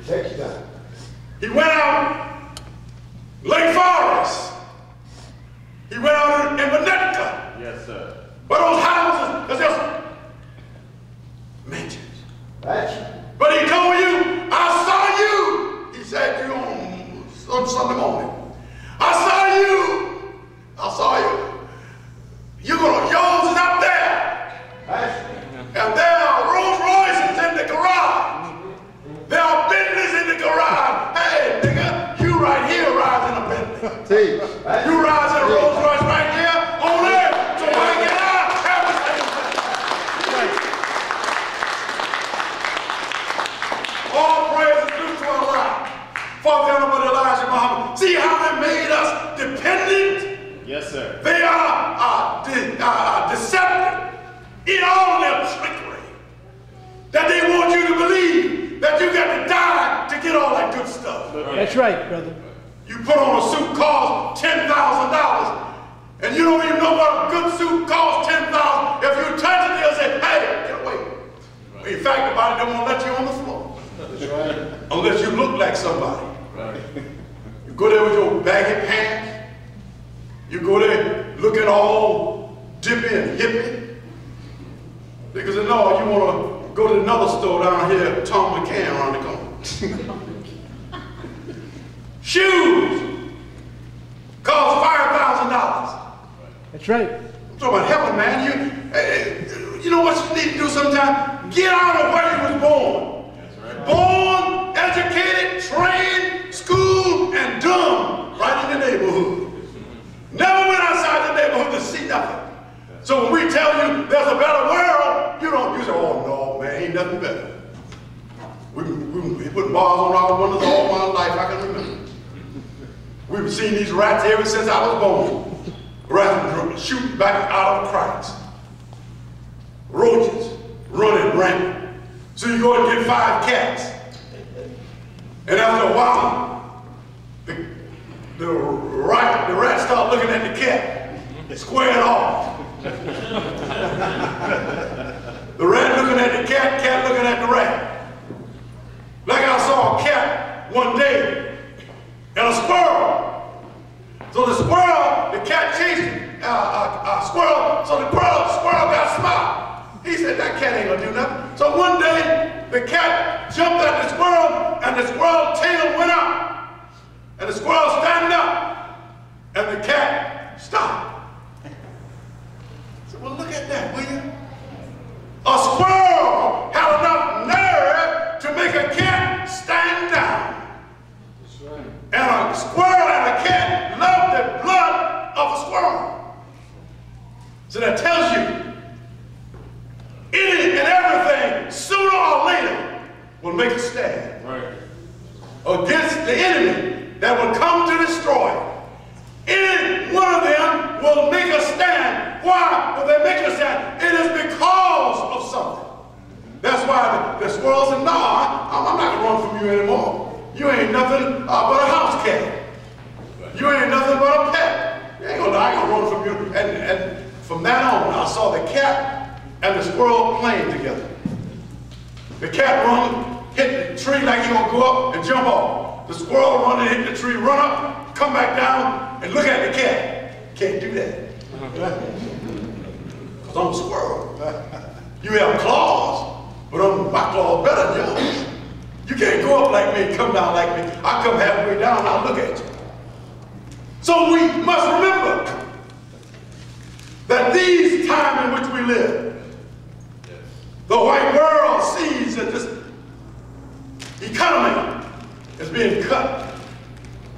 Take your time. He went out Lake Forest. He went out in Winnetka. Yes, sir. But those houses are just mansions. That's But he told you, I saw you. He said to you on Sunday morning. I saw you. I saw you. Yours is up there. And there are Rolls Royces in the garage. There are Bentleys in the garage. Hey, nigga, you right here rise in a Bentley. teach. You rise in a Rolls Royce right here on earth. So why can I have the same thing? All praise is due to Allah. For the Honorable Elijah Muhammad. See how they made us dependent? Yes, sir. They are deceptive in all their trickery. That they want you to believe that you got to die to get all that good stuff. That's right, brother. You put on a suit costs $10,000, and you don't even know what a good suit costs $10,000. If you touch it, they'll say, hey, get away. In fact, the body don't want to let you on the floor. That's right. Unless you look like somebody. Right. You go there with your baggy pants. You go there looking all dippy and hippie. Because no, you want to go to another store down here, Tom McCann around the corner. Shoes cost $5,000. That's right. I'm talking about heaven, man. You know what you need to do sometimes? Get out of where you was born. That's right. Born, educated, trained, schooled, and dumb right in the neighborhood. Never went outside the neighborhood to see nothing. So when we tell you there's a better world, you say, oh no, man, ain't nothing better. We put bars on our windows all my life, I can remember. We've seen these rats ever since I was born. Rats shooting back out of cracks. Roaches running rampant. So you go and get 5 cats. And after a while, the rat start looking at the cat, squaring off. The rat looking at the cat looking at the rat. Like I saw a cat one day and a squirrel. So the cat chased a squirrel, so the squirrel got smart. He said, that cat ain't gonna do nothing. So one day, the cat jumped at the squirrel, and the squirrel's tail went up. And the squirrel standing up, and the cat stopped. I said, well, look at that, will you? A squirrel had enough nerve to make a cat stand down. That's right. And a squirrel and a cat love the blood of a squirrel. So that tells you, any and everything, sooner or later, will make a stand. Right. Against the enemy that will come to destroy. Any one of them will make a stand. Why will they make a stand? It is because of something. That's why the squirrel said, no, I'm not going to run from you anymore. You ain't nothing but a house cat. You ain't nothing but a pet. You ain't gonna, I ain't gonna run from you. And from that on, I saw the cat and the squirrel playing together. The cat run, hit the tree like he gonna go up and jump off. The squirrel run and hit the tree, run up, come back down, and look at the cat. Can't do that. Because I'm a squirrel. You have claws, but my claws better than yours. You can't go up like me and come down like me. I come halfway down and I look at you. So we must remember that these times in which we live, the white world sees that this economy is being cut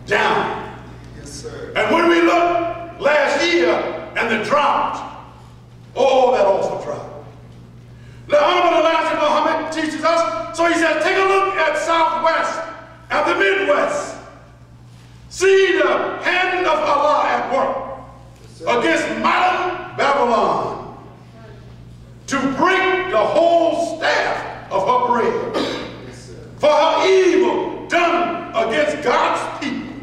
down. Yes, sir. And when we look last year and the drought, oh, that awful drought. The Honorable Elijah Muhammad teaches us, so he says, take a look at Southwest and the Midwest. See the hand of Allah at work against modern Babylon to break the whole staff of her bread. For her evil done against God's people,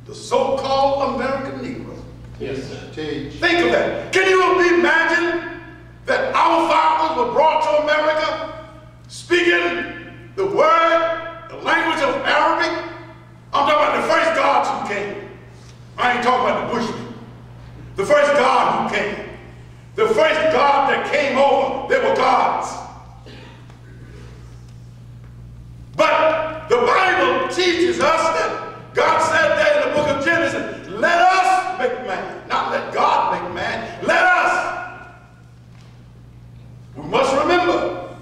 the so-called American Negro. Yes, sir. Teach. Think of that. Can you imagine that our fathers were brought to America speaking the word, the language of Arabic. I'm talking about the first gods who came. I ain't talking about the Bushmen. The first God who came. The first God that came over, they were gods. But the Bible teaches us that God said there in the book of Genesis, let us make man, not let God make man, let us. We must remember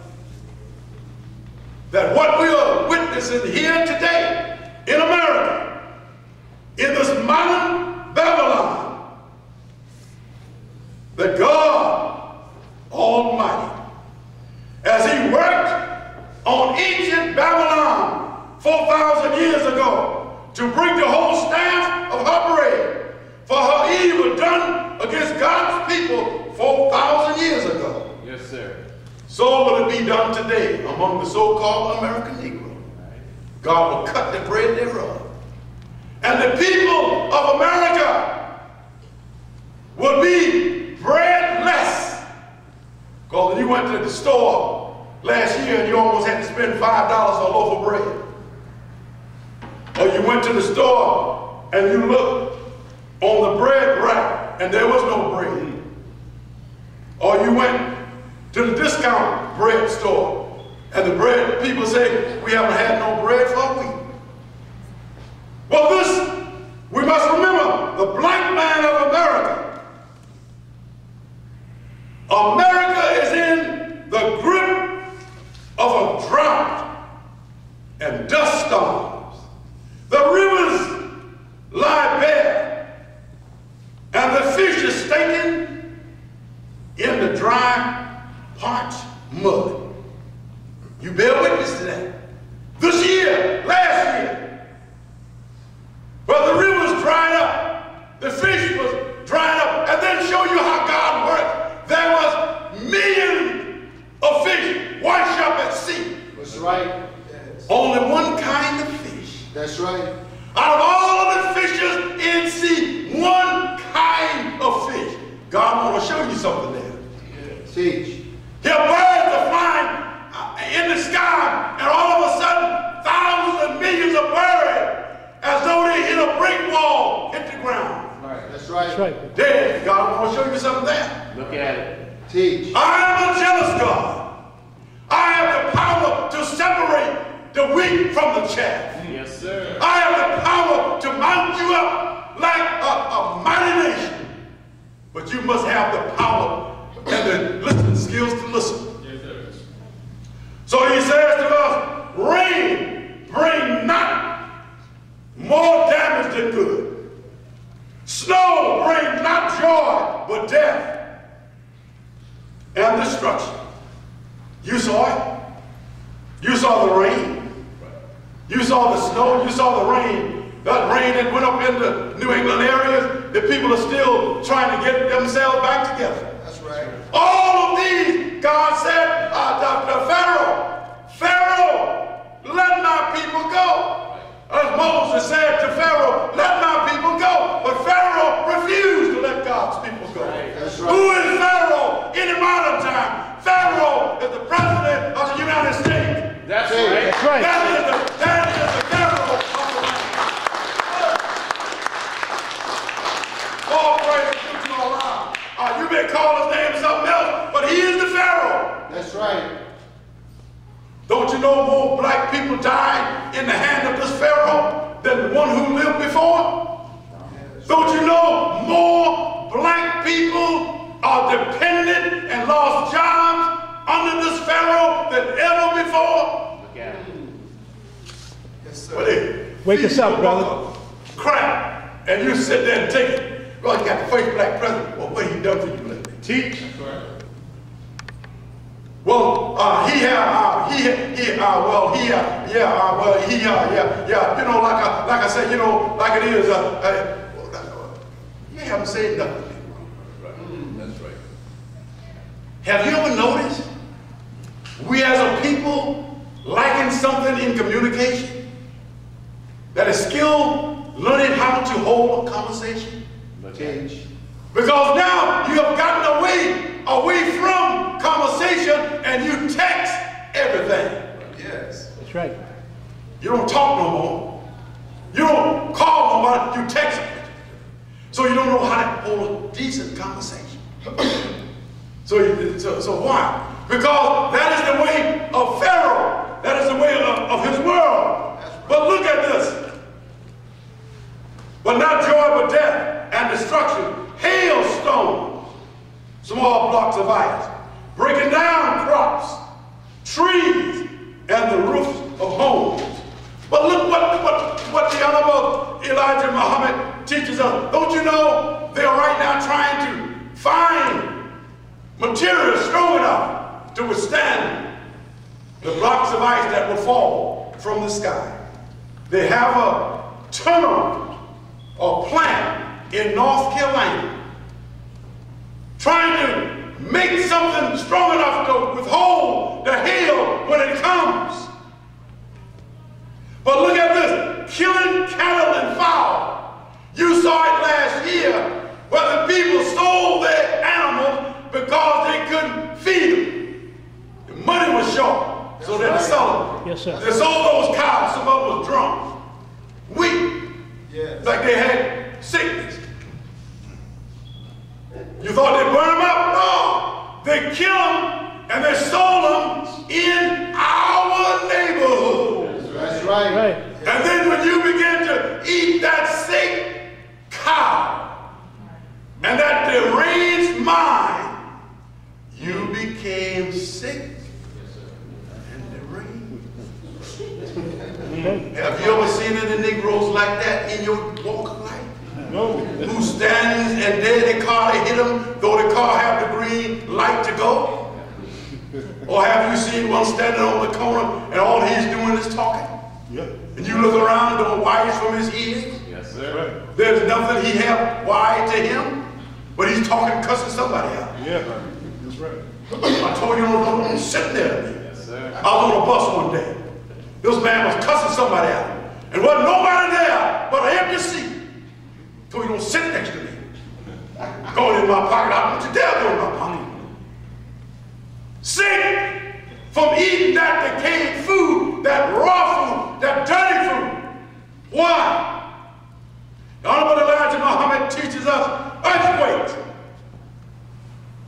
that what we are witnessing here today in America, in this modern Babylon, that God Almighty, as he worked on ancient Babylon 4,000 years ago to bring the whole staff of her bread for her evil done against God's people 4,000 years ago. Yes, sir. So will it be done today among the so-called American Negro. God will cut the bread thereof. And the people of America will be breadless. Because when you went to the store last year and you almost had to spend $5 for a loaf of bread. Or you went to the store and you looked on the bread rack and there was no bread. Or you went to the discount bread store and the bread people say, we haven't had no bread for a week. Well, this, we must remember, the black man of America. America is in the grip of a drought and dust storms. The rivers lie bare and the fish are stinking in the dry, parched mud. You bear witness to that. This year, last year, well, the rivers dried up, the fish was dried up, and then show you how God worked. There was millions of fish washed up at sea. That's right. Yes. Only one kind of fish. That's right. Out of all of the fishes in sea, one kind of fish. God want to show you something there. Yes. Teach. Here birds are flying in the sky, and all of a sudden, thousands and millions of birds, as though they hit a brick wall, hit the ground. Right. That's right. That's right. Dead. God want to show you something there. Look at it. Teach. I am a jealous God. I have the power to separate the wheat from the chaff. Yes, sir. I have the power to mount you up like a mighty nation. But you must have the power and the listening skills to listen. Yes, sir. So he says to us, rain bring not more damage than good. Snow bring not joy, but death and destruction. You saw it. You saw the rain. You saw the snow. You saw the rain. That rain that went up into New England areas, the people are still trying to get themselves back together. That's right. All of these, God said to Pharaoh, let my people go. As Moses said to Pharaoh, let my people go. But Pharaoh refused to let God's people go. That's right. Who is Pharaoh in the modern time? Pharaoh is the president of the United States. That's Hey, right. That's right. That is the Pharaoh of the land. All praise to Allah. You may call his name something else, but he is the Pharaoh. That's right. Don't you know more black people died in the hand of this Pharaoh than the one who lived before? Don't you know more black people are dependent and lost jobs under this Pharaoh than ever before? Look at it. Yes, But sir. Wake us up, brother. Crap, and you sit there and take it. Well, you got the first black president. Well, what he done for you lately? Teach. Well, you know, like I said, you know, like it is, you haven't said nothing. That's right. Have you ever noticed we as a people lacking something in communication? That is still learning how to hold a conversation? Teach. Because now you have gotten away from conversation and you text everything. Yes. That's right. You don't talk no more. You don't call nobody, you text them. So you don't know how to hold a decent conversation. So why? Because that is the way of Pharaoh. That is the way of his world. But look at this. But not joy, but death and destruction. Hailstones, small blocks of ice, breaking down crops, trees, and the roofs of homes. But look what the Honorable Elijah Muhammad teaches us. Don't you know they are right now trying to find material strong enough to withstand the blocks of ice that will fall from the sky. They have a tunnel or plant in North Carolina trying to make something strong enough to withhold the hail when it comes. But look at this, killing cattle and fowl. You saw it last year where the people sold their animals because they couldn't feed them. The money was short, so they had to sell them. Yes, sir. They sold those cows, some of them was drunk, weak, Yes. like they had sickness. You thought they'd burn them up? No, they killed them and they sold them in our neighborhood. That's right. Right. And then when you begin to eat that sick cow and that deranged mind, you became sick and deranged. Have you ever seen any Negroes like that in your walk of life? No. Who stands and there the car, they hit them, though the car have the green light to go? Or have you seen one standing on the corner and all he's doing is talking? Yeah. And you look around, doing wires from his ears? Yes, sir. There's nothing he have wired to him, but he's talking, cussing somebody out. Yeah. That's right. I told you, don't sit there with me. Yes, sir. I was on a bus one day. This man was cussing somebody out. And wasn't nobody there but an empty seat. So you don't sit next to me. Going in my pocket, I don't want you dare go in my pocket. Sick from eating that decayed food, that raw food, that dirty food. Why? The Honorable Elijah Muhammad teaches us earthquakes.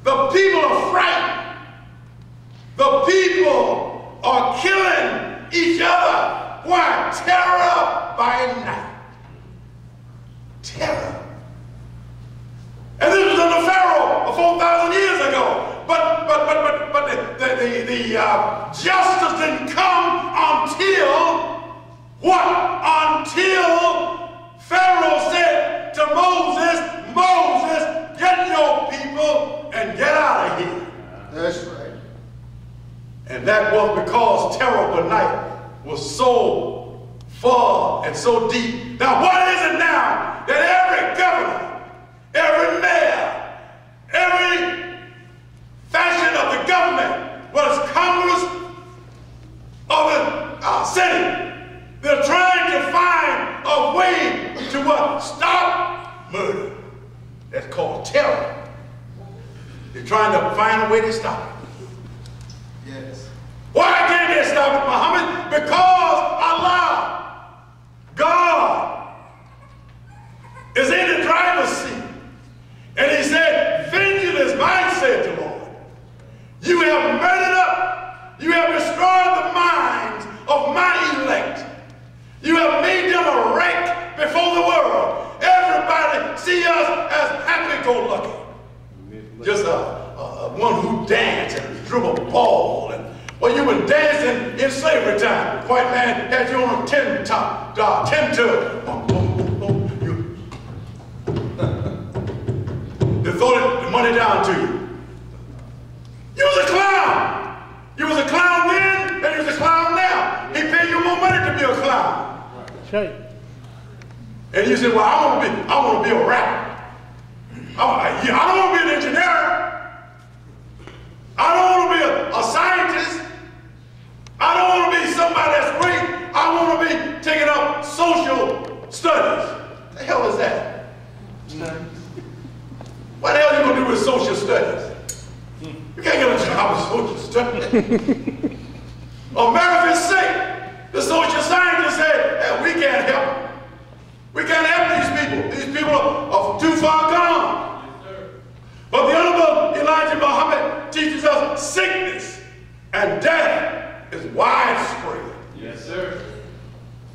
The people are frightened. The people are killing each other. Why? Terror by night. Terror. And this was under Pharaoh 4,000 years ago. But the justice didn't come until what? Until Pharaoh said to Moses, Moses, get your people and get out of here. That's right. And that was because terror by night was so far and so deep. Now what is it now that every governor, every mayor, every fashion of the government, whether it's Congress or the Senate, they're trying to find a way to what? Stop murder. That's called terror. They're trying to find a way to stop it. Yes. Why can't they stop it, Muhammad? Because Allah, God, is in the driver's seat. And he said, vengeance is mine, said the Lord. You have murdered up, you have destroyed the minds of my elect. You have made them a wreck before the world. Everybody see us as happy-go-lucky. Just one who danced and drew a ball. And, well, you were dancing in slavery time. White man had you on a 10 top, 10 to. They throw the money down to you. You was a clown. You was a clown then, and you was a clown now. He paid you more money to be a clown. That's right. And you said, well, I want to be a rapper. I don't want to be an engineer. I don't want to be a scientist. I don't want to be somebody that's great. I want to be taking up social studies. What the hell is that? What the hell are you going to do with social studies? You can't get a job with social studies. America's sick. The social scientists sickness and death is widespread. Yes, sir.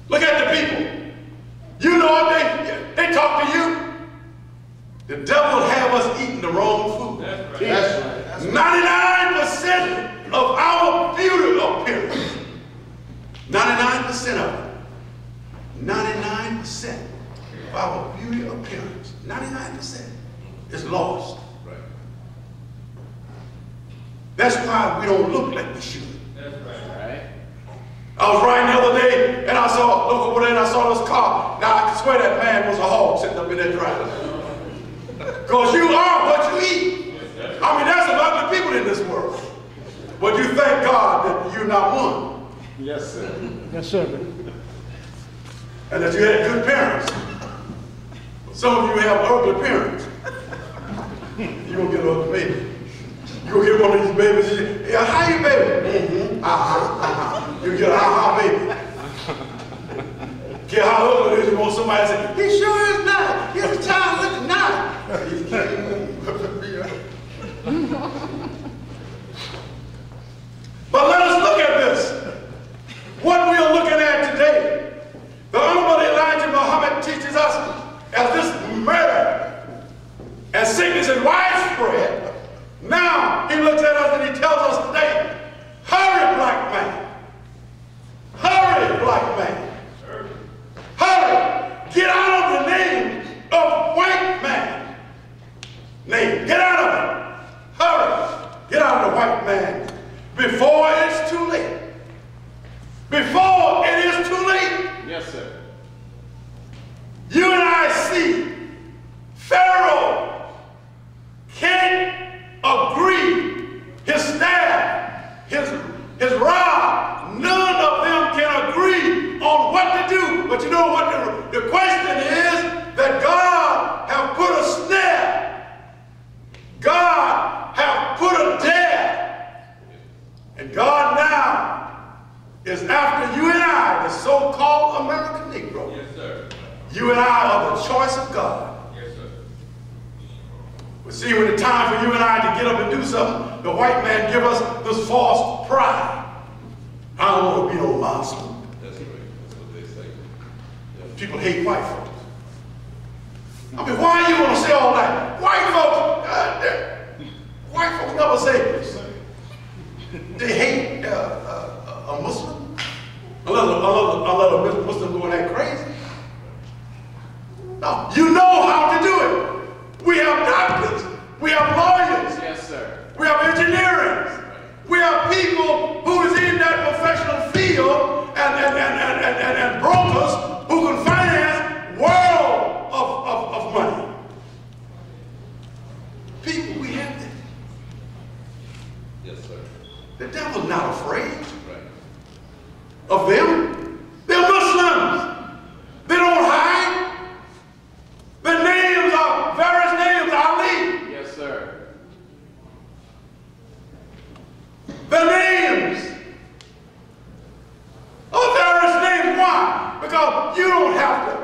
Look at the people. You know, they talk to you. The devil have us eating the wrong food. That's right. That's right. 99% of our beauty appearance, 99% of it, 99% of our beauty appearance, 99% is lost. Right. That's why we don't look like we should. That's right. I was riding the other day and I saw, look over there and I saw this car. Now I can swear that man was a hog sitting up in that driveway. Because you are what you eat. I mean, there's some ugly people in this world. But you thank God that you're not one. Yes, sir. Yes, sir. And that you had good parents. Some of you have ugly parents. You're going to get an ugly baby. You're going to get one of these babies and say, yeah, how you baby? You get a baby. Get how ugly it is, you want somebody to say, he sure is nice. He's a child looking nice. But let us look at this. What we are looking at today, the Honorable Elijah Muhammad teaches us as this murder and sickness is widespread. Now he looks at us and he tells us today, hurry, black man. Hurry, black man. Hurry. Get out of the name of white man. Name. Get out of it. Hurry. Get out of the white man before it's too late. Before it is too late. Yes, sir. You and I see Pharaoh can't agree. His staff, his rod, none of them can agree on what to do. But you know what the question is? That God have put a snare. God have put a dare. And God now is after you and I, the so-called American Negro. Yes, sir. You and I are the choice of God. Yes, sir. But see, when it's time for you and I to get up and do something, the white man give us this false pride. I don't want to be no Muslim. That's right. That's what they say. People hate white folks. I mean, why you want to say all that? White folks, white folks never say they hate a Muslim. Unless a Muslim going that crazy. No, you know how to do it. We have doctors. We have lawyers. Yes, sir. We have engineers. We have people who is in that professional field and brokers who can finance world of money. People, we have that. Yes, sir. The devil's not afraid Right. of them. They're Muslims. They don't hide. The names are various names. Ali. Yes, sir. The names are various names. Why? Because you don't have to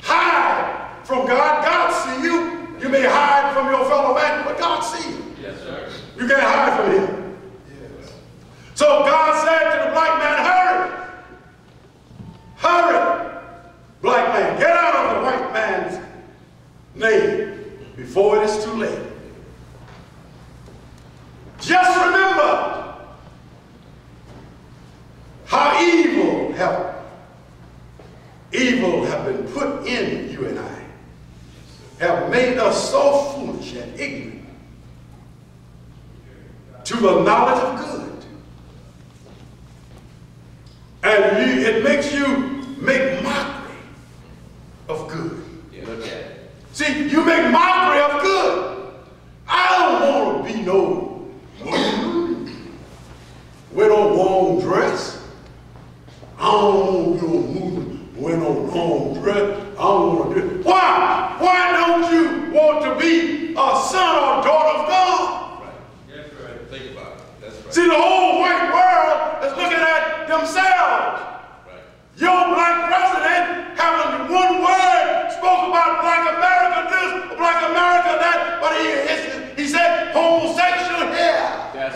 hide from God. God see you. You may hide from your fellow man, but God see you. Yes, sir. You can't hide from him. Yes. So God said to the black man, hurry. Hurry. Black man, get out of the white man's name before it is too late. Just remember how evil have been put in you and I, have made us so foolish and ignorant to the knowledge of good. And it makes you make mockery of good. Yeah, look at it. See, you make mockery of good. I don't want to be no Muslim. Wear no long dress. I don't want to be no Muslim. Wear no long dress. I don't want to do it. Why? Why don't you want to be a son or daughter of God? Right. Yes, right. Think about it. That's right. See, the whole white world is looking at themselves. Right. Your black president having one word spoke about black America this, black America that, but he said homosexual here. That's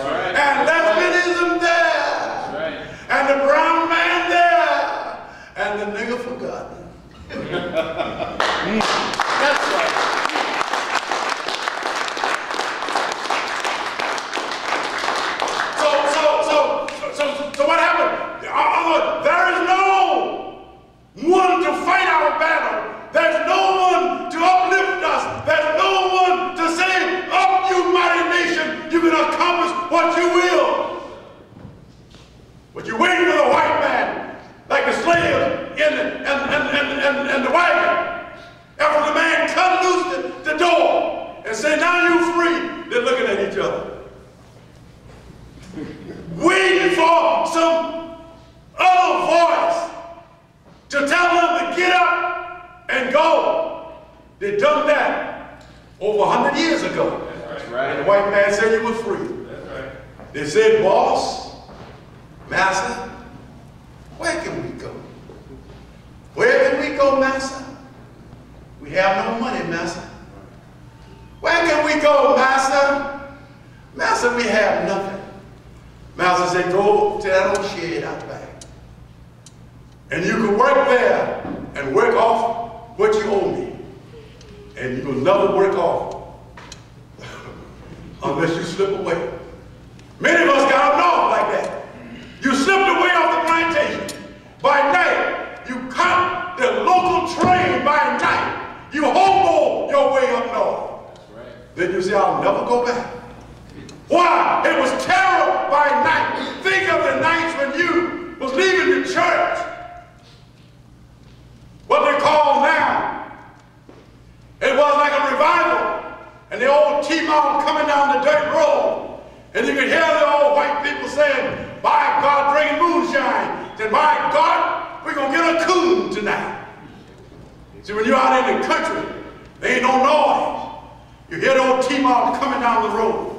what you will. But you're waiting for the white man, like the slave in the wagon. After the man cut loose the door and said, now you're free, they're looking at each other. Waiting for some other voice to tell them to get up and go. They done that over 100 years ago. That's right. And the white man said you were free. That's right. They said, boss, master, where can we go? Where can we go, master? We have no money, master. Where can we go, master? Master, we have nothing. Master said, go to that old shed out back. And you can work there and work off what you owe me. And you will never work off unless you slip away. Many of us got up north like that. You slipped away off the plantation. By night, you caught the local train by night. You hobo your way up north. That's right. Then you say, I'll never go back. Why? It was terror by night. Think of the nights when you was leaving the church. What they call now. It was like a revival. And the old T-Mom coming down the dirt road. And you could hear the old white people saying, by God, drinking moonshine. Then by God, we're going to get a coon tonight. See, when you're out in the country, there ain't no noise. You hear the old T-Mom coming down the road.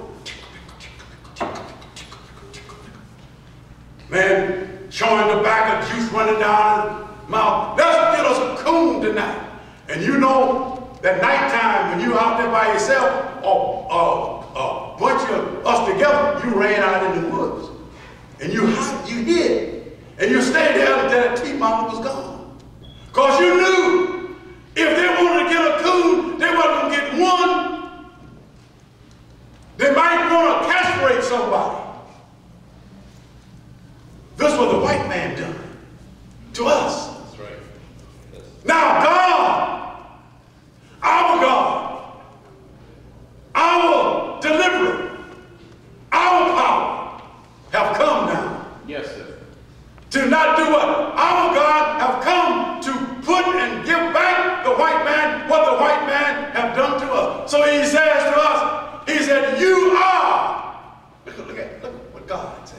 Man, showing the back of juice running down his mouth. Let's get us a coon tonight. And you know that nighttime when you out there by yourself, or a bunch of us together, you ran out in the woods. And you hid. And you stayed there until that T-Mama was gone. Because you knew if they wanted to get a coon, they wasn't going to get one. They might want to castrate somebody. This was the white man done to us. That's right. Now God, our deliverer, our power have come now. Yes, sir. To not do what? Our God have come to put and give back the white man what the white man have done to us. So he says to us, he said, you are, look what God said.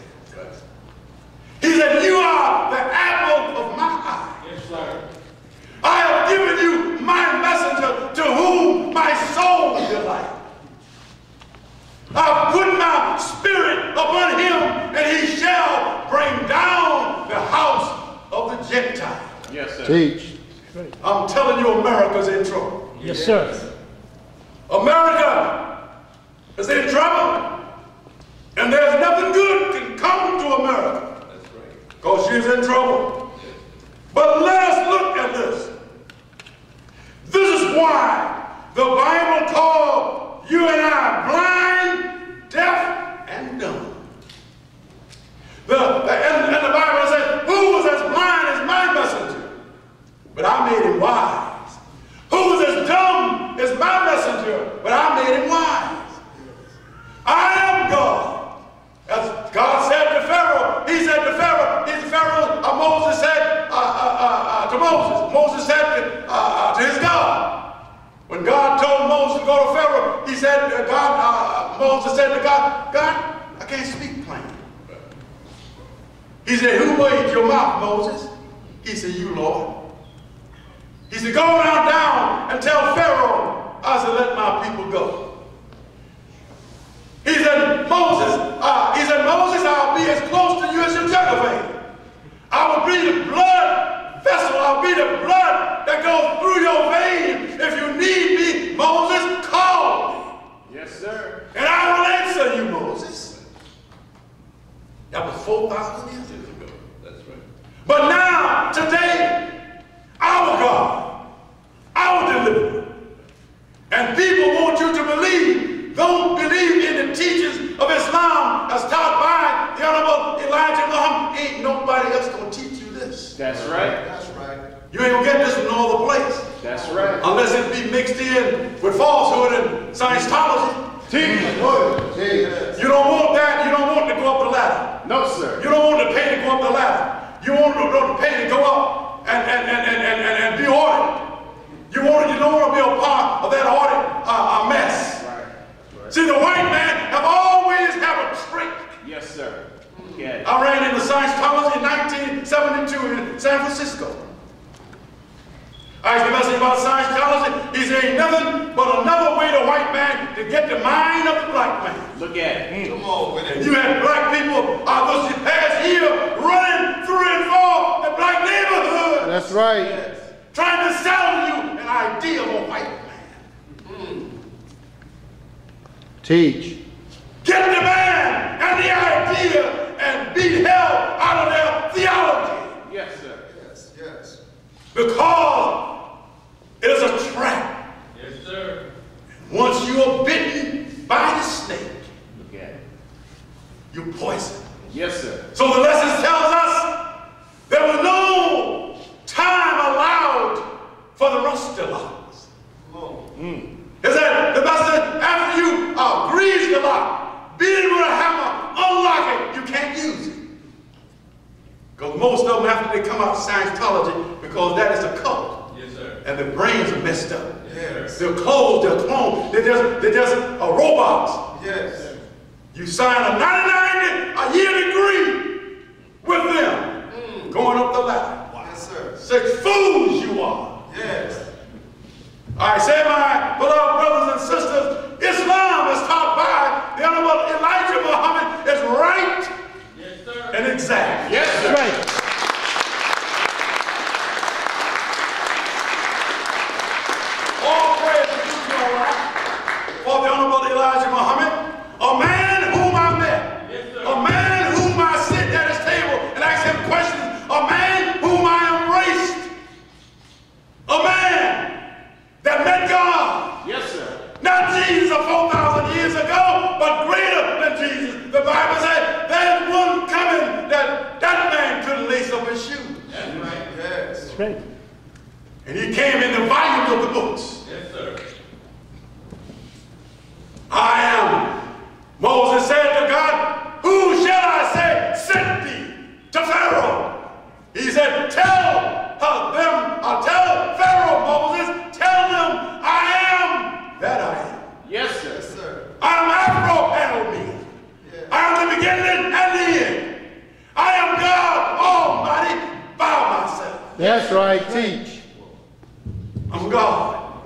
He said, you are the apple of my eye. Yes, sir. I have given you my messenger to whom my soul delights. I've put my spirit upon him, and he shall bring down the house of the Gentiles. Yes, sir. Teach. I'm telling you, America's in trouble. Yes, sir. America is in trouble, and there's nothing good can come to America. Because she's in trouble. But let us look at this. This is why the Bible called you and I blind, deaf, and dumb. And the Bible says, who was as blind as my messenger? But I made him wise. Who was as dumb as my messenger? But I made him wise. I am God. As God said to Pharaoh, he said to Pharaoh, Moses said to Moses. Moses said to his God. When God told Moses to go to Pharaoh, he said, Moses said to God, I can't speak plain. He said, who made your mouth, Moses? He said, you, Lord. He said, go down and tell Pharaoh, I said, let my people go. He said, Moses, I'll be as close to you as your juggle vein. I will be the blood vessel. I'll be the blood that goes through your vein. If you need me, Moses, call me. Yes, sir. And I will answer you, Moses. That was 4,000 years ago. That's right. But now, today, our God, our deliverer, and people want you to believe, don't believe in the teachings of Islam as taught by the Honorable Elijah Muhammad. Ain't nobody else going to teach you this. That's right. That's right. You ain't going to get this from no other place. That's right. Unless it be mixed in with falsehood and Scientology. Teach. Jesus. You don't want that. You No, sir. You don't want to pay to go up the ladder. You want to pay to go up and be ordered. You don't want to be a part of that audit mess. Right. See, the white man have always had a trick. Yes, sir. Okay. I ran into Science College in 1972 in San Francisco. I asked the message about Science College. He said, ain't nothing but another way the white man to get the mind of the black man. Look at it. Come on with it. You had black people this past year running through and for the black neighborhood. That's right. Trying to sell you an idea of a white man. Teach. Get the man and the idea and be held out of their theology. Yes, sir. Yes, yes. Because it is a trap. Yes, sir. Once you are bitten by the snake, Look at it. you're poisoned. Yes, sir. So the lesson tells us there was no time allowed for the rusty locks. Come on. Is that the message? After you grease the lock, beat it with a hammer, unlock it, you can't use it. Because most of them, after they come out of Scientology, because that is a cult. Yes, sir. And their brains are messed up. Yes. They're closed, they're cloned, they're just robots. Yes. You sign a year degree with them, going up the ladder. Yes, sir. Such fools you are. Yes. I say, my beloved brothers and sisters, Islam as taught by the Honorable Elijah Muhammad is right Yes, sir. and exact. Yes, sir. That's right. All praise to Allah for the Honorable Elijah Muhammad, a man whom I met, Yes, sir. a man whom I sit at his table and ask him questions, a man whom I embraced, a man that met God. Yes, sir. Not Jesus of 4,000 years ago, but greater than Jesus. The Bible said there's one coming that man couldn't lace up his shoes. That's right. Yes. That's right. And he came in the volumes of the books. Yes, sir. I am. Moses said to God, who shall I say sent thee to Pharaoh? He said, tell Pharaoh, Moses, tell them I am that I am. Yes, sir. Yes, sir. I am Alpha and Omega. Yes. I am the beginning and the end. I am God Almighty by myself. That's right. Teach. I'm God.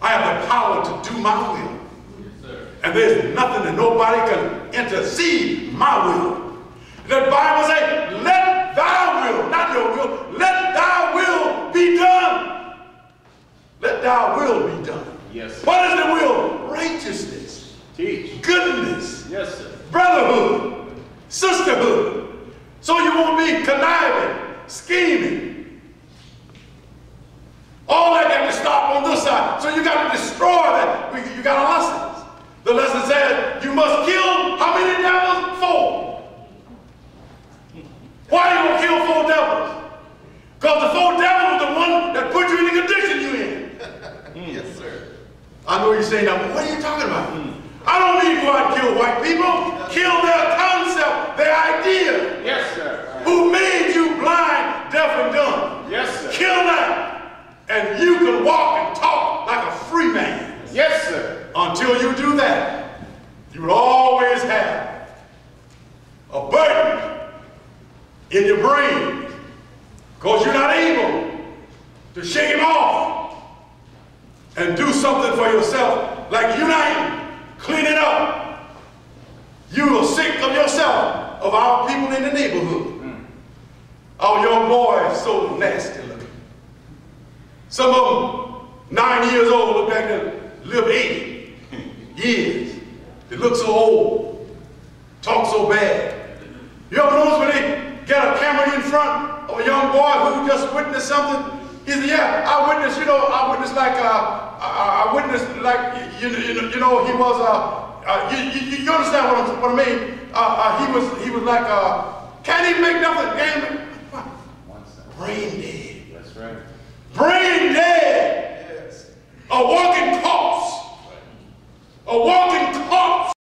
I have the power to do my will. Yes, sir. And there's nothing that nobody can intercede my will. The Bible says, let thy will, not your will, let thy will be done. Let thy will be done. Yes, sir. What is the will? Righteousness, Teach. goodness, Yes, sir. brotherhood, sisterhood. So you won't be conniving, scheming. All that got to stop on this side. So you got to destroy that. You got a lesson. The lesson says you must kill how many devils? 4. Why are you going to kill 4 devils? Because the 4 devils was the one that put you in the condition you in. Yes, sir. I know you're saying that, but what are you talking about? I don't mean go out and kill white people. Kill their concept, their idea. Yes, sir. Who made you blind, deaf, and dumb. Yes, sir. Kill that. And you can walk and talk like a free man. Yes, sir. Until you do that, you will always have a burden in your brain because you're not able to shake him off and do something for yourself like uniting, cleaning up. You are sick of yourself, of our people in the neighborhood. Our young boys so nasty looking. Some of them, 9 years old, look like they live 80 years. They look so old, talk so bad. You ever notice when they get a camera in front of a young boy who just witnessed something? He said, yeah, I witnessed he was, you understand what I mean? He was like, can't even make nothing. Brain dead. That's right. Brain dead. Yes. A walking corpse. A walking corpse